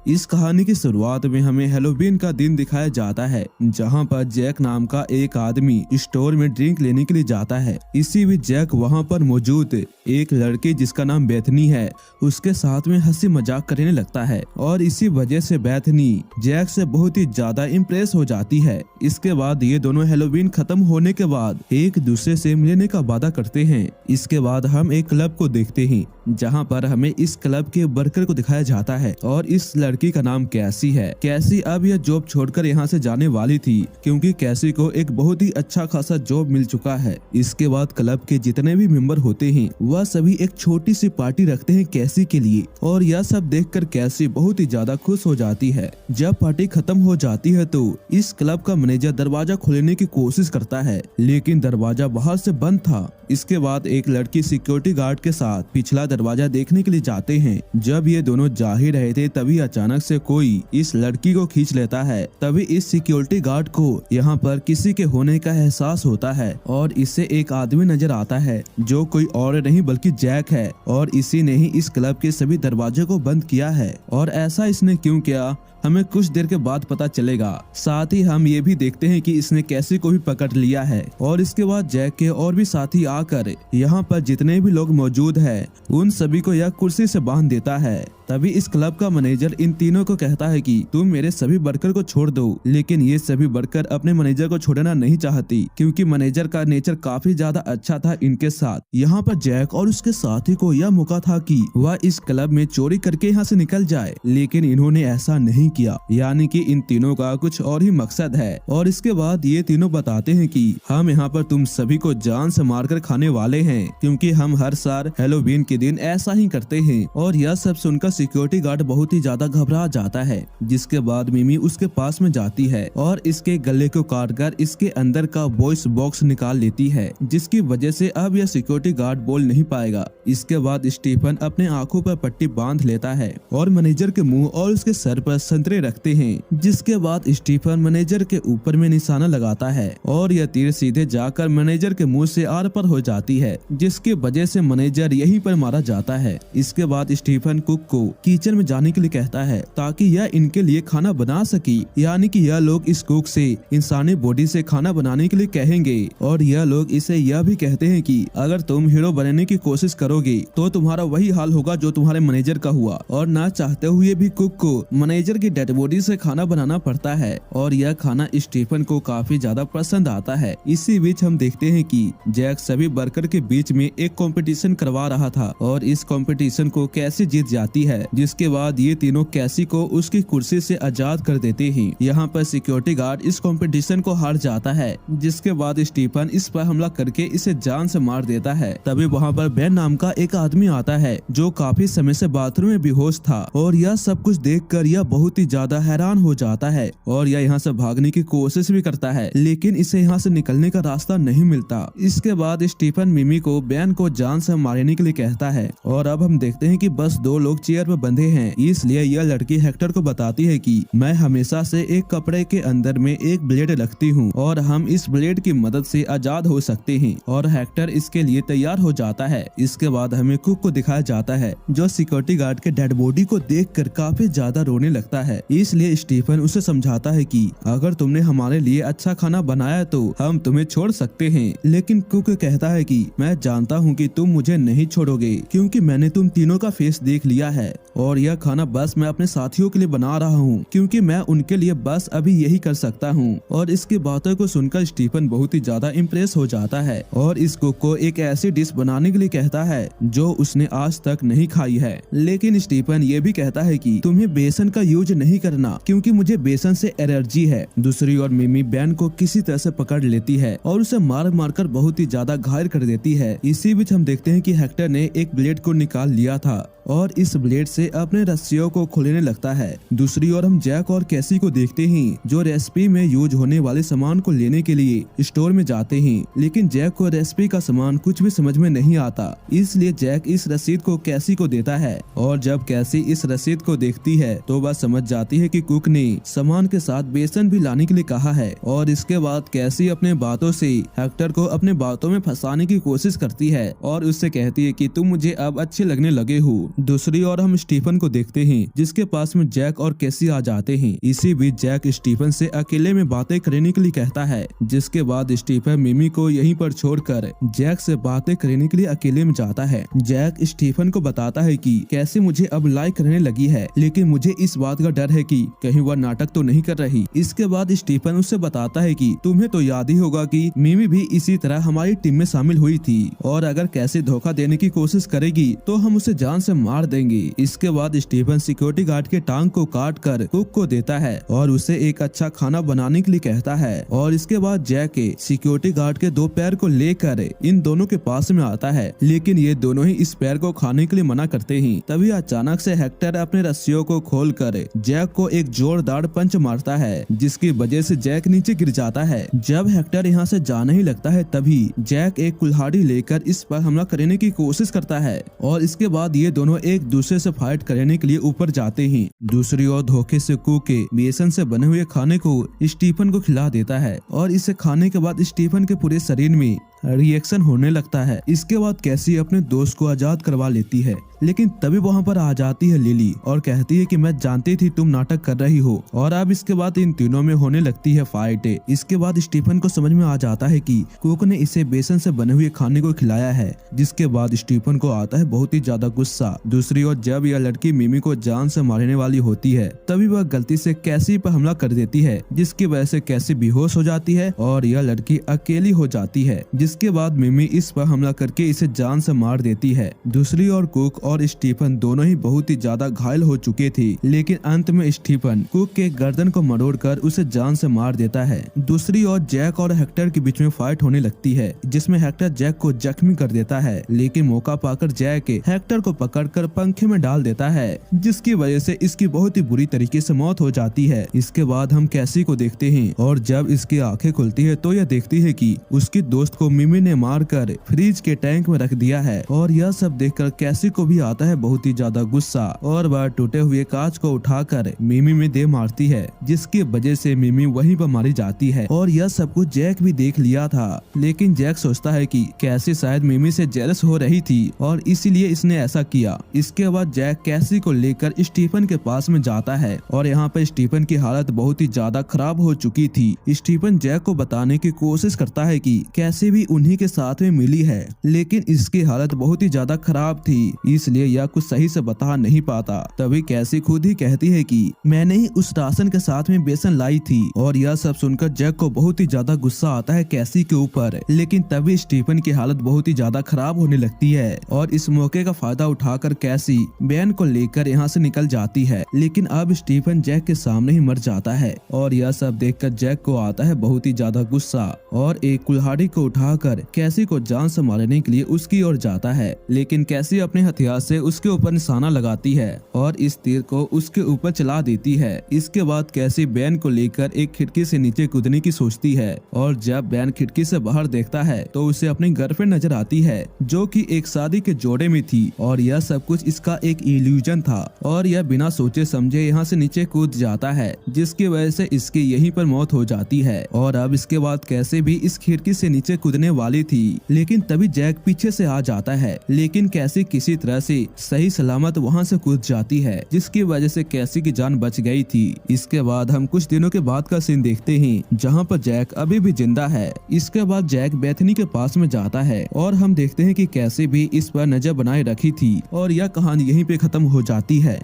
इस कहानी की शुरुआत में हमें हैलोवीन का दिन दिखाया जाता है, जहां पर जैक नाम का एक आदमी स्टोर में ड्रिंक लेने के लिए जाता है। इसी बीच जैक वहां पर मौजूद एक लड़की जिसका नाम बेथनी है उसके साथ में हंसी मजाक करने लगता है और इसी वजह से बेथनी जैक से बहुत ही ज्यादा इम्प्रेस हो जाती है। इसके बाद ये दोनों हैलोवीन खत्म होने के बाद एक दूसरे से मिलने का वादा करते हैं। इसके बाद हम एक क्लब को देखते हैं जहां पर हमें इस क्लब के वर्कर को दिखाया जाता है और इस लड़की का नाम कैसी है। कैसी अब यह जॉब छोड़कर यहाँ से जाने वाली थी क्योंकि कैसी को एक बहुत ही अच्छा खासा जॉब मिल चुका है। इसके बाद क्लब के जितने भी मेंबर होते हैं वह सभी एक छोटी सी पार्टी रखते हैं कैसी के लिए और यह सब देखकर कैसी बहुत ही ज्यादा खुश हो जाती है। जब पार्टी खत्म हो जाती है तो इस क्लब का मैनेजर दरवाजा खोलने की कोशिश करता है लेकिन दरवाजा बाहर से बंद था। इसके बाद एक लड़की सिक्योरिटी गार्ड के साथ पिछला दरवाजा देखने के लिए जाते हैं। जब ये दोनों जा ही रहे थे तभी अचानक से कोई इस लड़की को खींच लेता है। तभी इस सिक्योरिटी गार्ड को यहाँ पर किसी के होने का एहसास होता है और इससे एक आदमी नजर आता है जो कोई और नहीं बल्कि जैक है और इसी ने ही इस क्लब के सभी दरवाजे को बंद किया है। और ऐसा इसने क्यों किया हमें कुछ देर के बाद पता चलेगा। साथ ही हम ये भी देखते हैं कि इसने कैसी को भी पकड़ लिया है और इसके बाद जैक के और भी साथी आकर यहाँ पर जितने भी लोग मौजूद हैं उन सभी को यह कुर्सी से बांध देता है। तभी इस क्लब का मैनेजर इन तीनों को कहता है कि तुम मेरे सभी वर्कर को छोड़ दो, लेकिन ये सभी वर्कर अपने मैनेजर को छोड़ना नहीं चाहती क्योंकि मैनेजर का नेचर काफी ज्यादा अच्छा था इनके साथ। यहाँ पर जैक और उसके साथी को यह मौका था कि वह इस क्लब में चोरी करके यहाँ से निकल जाए, लेकिन इन्होंने ऐसा नहीं किया। यानी कि इन तीनों का कुछ और ही मकसद है। और इसके बाद ये तीनों बताते हैं कि हम यहाँ पर तुम सभी को जान से मारकर खाने वाले हैं क्योंकि हम हर साल हैलोवीन के दिन ऐसा ही करते हैं। और यह सब सुनकर सिक्योरिटी गार्ड बहुत ही ज्यादा घबरा जाता है। जिसके बाद मिमी उसके पास में जाती है और इसके गले को काटकर इसके अंदर का वॉइस बॉक्स निकाल लेती है, जिसकी वजह से अब यह सिक्योरिटी गार्ड बोल नहीं पाएगा। इसके बाद स्टीफन अपने आंखों पर पट्टी बांध लेता है और मैनेजर के मुंह और उसके सर पर संतरे रखते हैं। जिसके बाद स्टीफन मैनेजर के ऊपर में निशाना लगाता है और यह तीर सीधे जाकर मैनेजर के मुंह से आर पर हो जाती है, जिसकी वजह से मैनेजर यहीं पर मारा जाता है। इसके बाद स्टीफन कुक को किचन में जाने के लिए कहता है ताकि यह इनके लिए खाना बना सके। यानी कि यह लोग इस कुक से इंसानी बॉडी से खाना बनाने के लिए कहेंगे और यह लोग इसे यह भी कहते हैं कि अगर तुम हीरो बनने की कोशिश करोगे तो तुम्हारा वही हाल होगा जो तुम्हारे मैनेजर का हुआ। और ना चाहते हुए भी कुक को मैनेजर की डेड बॉडी से खाना बनाना पड़ता है और यह खाना स्टीफन को काफी ज्यादा पसंद आता है। इसी बीच हम देखते हैं कि जैक सभी वर्कर के बीच में एक कंपटीशन करवा रहा था और इस कंपटीशन को कैसी जीत जाती है, जिसके बाद ये तीनों कैसी को उसकी कुर्सी से आजाद कर देते हैं। यहाँ पर सिक्योरिटी गार्ड इस कंपटीशन को हार जाता है, जिसके बाद स्टीफन इस पर हमला करके इसे जान से मार देता है। तभी वहाँ पर बेन नाम का एक आदमी आता है जो काफी समय से बाथरूम में बेहोश था और यह सब कुछ देखकर यह बहुत ही ज्यादा हैरान हो जाता है और यह यहाँ से भागने की कोशिश भी करता है, लेकिन इसे यहाँ से निकलने का रास्ता नहीं मिलता। इसके बाद स्टीफन मिमी को बेन को जान से मारने के लिए कहता है और अब हम देखते हैं कि बस दो लोग चेयर पर बंधे हैं। इसलिए यह लड़की हेक्टर को बताती है कि मैं हमेशा से एक कपड़े के अंदर में एक ब्लेड रखती हूँ और हम इस ब्लेड की मदद से आजाद हो सकते हैं और हेक्टर इसके लिए तैयार हो जाता है। इसके बाद हमें कुक को दिखाया जाता है जो सिक्योरिटी गार्ड के डेड बॉडी को देखकर काफी ज्यादा रोने लगता है। इसलिए स्टीफन उसे समझाता है कि अगर तुमने हमारे लिए अच्छा खाना बनाया तो हम तुम्हें छोड़ सकते हैं, लेकिन कुक कहता है कि मैं जानता हूँ कि तुम मुझे नहीं छोड़ोगे क्योंकि मैंने तुम तीनों का फेस देख लिया है और यह खाना बस मैं अपने साथियों के लिए बना रहा हूँ क्योंकि मैं उनके लिए बस अभी यही कर सकता हूँ। और इसकी बातों को सुनकर स्टीफन बहुत ही ज्यादा इम्प्रेस हो जाता है और इस कुक को एक ऐसी डिश बनाने के लिए कहता है जो उसने आज तक नहीं खाई है। लेकिन स्टीफन ये भी कहता है कि तुम्हें बेसन का यूज नहीं करना क्योंकि मुझे बेसन से एलर्जी है। दूसरी ओर मिमी बेन को किसी तरह से पकड़ लेती है और उसे मार मार कर बहुत ही ज्यादा घायल कर देती है। इसी बीच हम देखते हैं कि हेक्टर ने एक ब्लेड को निकाल लिया था और इस ब्लेड से अपने रस्सियों को खोलने लगता है। दूसरी ओर हम जैक और कैसी को देखते हैं जो रेसिपी में यूज होने वाले सामान को लेने के लिए स्टोर में जाते हैं, लेकिन जैक को रेसिपी का सामान कुछ भी समझ में नहीं आता। इसलिए जैक इस रसीद को कैसी को देता है और जब कैसी इस रसीद को देखती है तो वह समझ जाती है कि कुक ने सामान के साथ बेसन भी लाने के लिए कहा है। और इसके बाद कैसी अपने बातों से हेक्टर को अपने बातों में फंसाने की कोशिश करती है और उससे कहती है कि तुम मुझे अब अच्छे लगने लगे हो। दूसरी ओर हम स्टीफन को देखते हैं जिसके पास में जैक और कैसी आ जाते हैं। इसी बीच जैक स्टीफन से अकेले में बातें करने के लिए कहता है, जिसके बाद स्टीफन मिमी को यहीं पर छोड़कर जैक से बातें करने के लिए अकेले में जाता है। जैक स्टीफन को बताता है कि कैसी मुझे अब लाइक करने लगी है, लेकिन मुझे इस बात का डर है कि कहीं वह नाटक तो नहीं कर रही। इसके बाद स्टीफन उससे बताता है कि तुम्हें तो याद ही होगा कि मिमी भी इसी तरह हमारी टीम में शामिल हुई थी और अगर कैसे धोखा देने की कोशिश करेगी तो हम उसे जान से मार देंगे। इसके बाद स्टीफन सिक्योरिटी गार्ड के टांग को काट कर कुक को देता है और उसे एक अच्छा खाना बनाने के लिए कहता है और इसके बाद जैक सिक्योरिटी गार्ड के 2 पैर को लेकर इन दोनों के पास में आता है, लेकिन ये दोनों ही इस पैर को खाने के लिए मना करते हैं। तभी अचानक से हेक्टर अपने रस्सियों को खोलकर जैक को एक जोरदार पंच मारता है, जिसकी वजह से जैक नीचे गिर जाता है। जब हेक्टर यहाँ से जाने ही लगता है तभी जैक एक कुल्हाड़ी लेकर इस पर हमला करने की कोशिश करता है और इसके बाद ये दोनों एक दूसरे से फाइट करने के लिए ऊपर जाते हैं। दूसरी ओर धोखे से कुक के बेसन से बने हुए खाने को स्टीफन को खिला देता है और इसे खाने के बाद स्टीफन के पूरे शरीर में रिएक्शन होने लगता है। इसके बाद कैसी अपने दोस्त को आजाद करवा लेती है, लेकिन तभी वहाँ पर आ जाती है लिली और कहती है कि मैं जानती थी तुम नाटक कर रही हो और अब इसके बाद इन तीनों में होने लगती है फाइट। इसके बाद स्टीफन को समझ में आ जाता है कि कुक ने इसे बेसन से बने हुए खाने को खिलाया है, जिसके बाद स्टीफन को आता है बहुत ही ज्यादा गुस्सा। दूसरी ओर जब यह लड़की मिमी को जान से मारने वाली होती है तभी वह गलती से कैसी पर हमला कर देती है, जिसकी वजह से कैसी बेहोश हो जाती है और यह लड़की अकेली हो जाती है, जिसके बाद मिमी इस पर हमला करके इसे जान से मार देती है। दूसरी ओर कुक और स्टीफन दोनों ही बहुत ही ज्यादा घायल हो चुके थे, लेकिन अंत में स्टीफन कुक के गर्दन को मरोड़कर उसे जान से मार देता है। दूसरी ओर जैक और हेक्टर के बीच में फाइट होने लगती है, जिसमें हेक्टर जैक को जख्मी कर देता है, लेकिन मौका पाकर जैक हेक्टर को पकड़कर पंखे में डाल देता है, जिसकी वजह से इसकी बहुत ही बुरी तरीके से मौत हो जाती है। इसके बाद हम कैसी को देखते हैं और जब इसकी आंखें खुलती है तो यह देखती है कि उसकी दोस्त को मिमी ने मारकर फ्रिज के टैंक में रख दिया है और यह सब देखकर कैसी को भी आता है बहुत ही ज्यादा गुस्सा और वह टूटे हुए कांच को उठाकर मिमी में दे मारती है, जिसकी वजह से मिमी वहीं पर मारी जाती है। और यह सब कुछ जैक भी देख लिया था, लेकिन जैक सोचता है कि कैसी शायद मिमी से जेलस हो रही थी और इसीलिए इसने ऐसा किया। इसके बाद जैक कैसी को लेकर स्टीफन के पास में जाता है और यहाँ पर स्टीफन की हालत बहुत ही ज्यादा खराब हो चुकी थी। स्टीफन जैक को बताने की कोशिश करता है कि कैसी भी उन्हीं के साथ में मिली है, लेकिन इसकी हालत बहुत ही ज्यादा खराब थी, इसलिए यह कुछ सही से बता नहीं पाता। तभी कैसी खुद ही कहती है कि मैंने ही उस राशन के साथ में बेसन लाई थी और यह सब सुनकर जैक को बहुत ही ज्यादा गुस्सा आता है कैसी के ऊपर, लेकिन तभी स्टीफन की हालत बहुत ही ज्यादा खराब होने लगती है और इस मौके का फायदा उठाकर कैसी बैन को लेकर यहाँ से निकल जाती है, लेकिन अब स्टीफन जैक के सामने ही मर जाता है और यह सब देखकर जैक को आता है बहुत ही ज्यादा गुस्सा और एक कुल्हाड़ी को उठाकर कैसी को जान से मारने के लिए उसकी ओर जाता है, लेकिन कैसी अपने हथियार से उसके ऊपर निशाना लगाती है और इस तीर को उसके ऊपर चला देती है। इसके बाद कैसी बैन को लेकर एक खिड़की से नीचे कूदने की सोचती है और जब बैन खिड़की से बाहर देखता है तो उसे अपनी गर्लफ्रेंड नजर आती है, जो कि एक शादी के जोड़े में थी और यह सब कुछ इसका एक इल्यूजन था और यह बिना सोचे समझे यहाँ से नीचे कूद जाता है, जिसकी वजह से इसकी यहीं पर मौत हो जाती है। और अब इसके बाद कैसे भी इस खिड़की से नीचे कूदने वाली थी, लेकिन तभी जैक पीछे से आ जाता है, लेकिन कैसी किसी तरह से सही सलामत वहाँ से कूद जाती है, जिसकी वजह से कैसी की जान बच गई थी। इसके बाद हम कुछ दिनों के बाद का सीन देखते हैं जहाँ पर जैक अभी भी जिंदा है। इसके बाद जैक बेथनी के पास में जाता है और हम देखते हैं कि कैसे भी इस पर नजर बनाए रखी थी और यह कहानी यहीं पे खत्म हो जाती है।